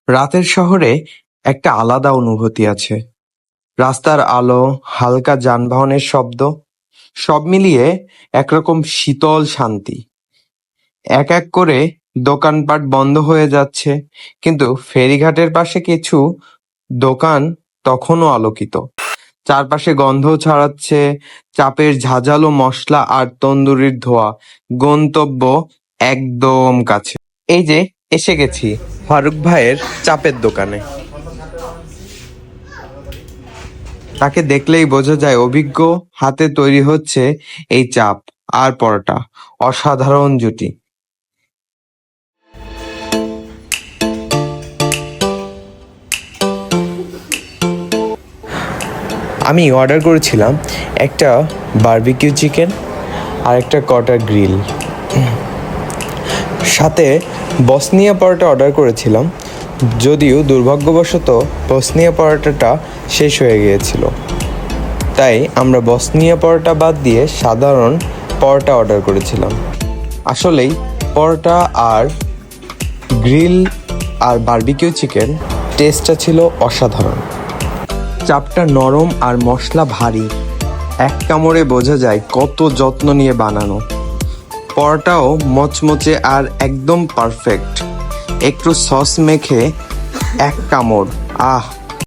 রাতের শহরে একটা আলাদা অনুভূতি আছে। রাস্তার আলো, হালকা যানবাহনের শব্দ, সব মিলিয়ে একরকম শীতল শান্তি। এক এক করে দোকানপাট বন্ধ হয়ে যাচ্ছে, কিন্তু ফেরিঘাটের পাশে কিছু দোকান তখনও আলোকিত। চারপাশে গন্ধ ছড়াচ্ছে, চাপের ঝাঁঝালো মশলা আর তন্দুরির ধোঁয়া। গন্তব্য একদম কাছে। এই যে এসে গেছি ফারুক ভাইয়ের চাপের দোকানে। তাকে দেখলেই বোঝা যায় অভিজ্ঞ হাতে তৈরি হচ্ছে এই চাপ আর পরোটা। অসাধারণ জুটি। আমি অর্ডার করেছিলাম একটা বারবিকিউ চিকেন আর একটা কটার গ্রিল, সাথে বসনিয়া পরোটা অর্ডার করেছিলাম। যদিও দুর্ভাগ্যবশত বসনিয়া পরোটাটা শেষ হয়ে গিয়েছিল, তাই আমরা বসনিয়া পরোটা বাদ দিয়ে সাধারণ পরোটা অর্ডার করেছিলাম। আসলেই পরোটা আর গ্রিল আর বারবিকিউ চিকেন টেস্টটা ছিল অসাধারণ। চাপটা নরম আর মশলা ভারী, এক কামড়ে বোঝা যায় কত যত্ন নিয়ে বানানো। পরোটাও মচমচে আর একদম পারফেক্ট। একটু সস মেখে এক কামড়, আহ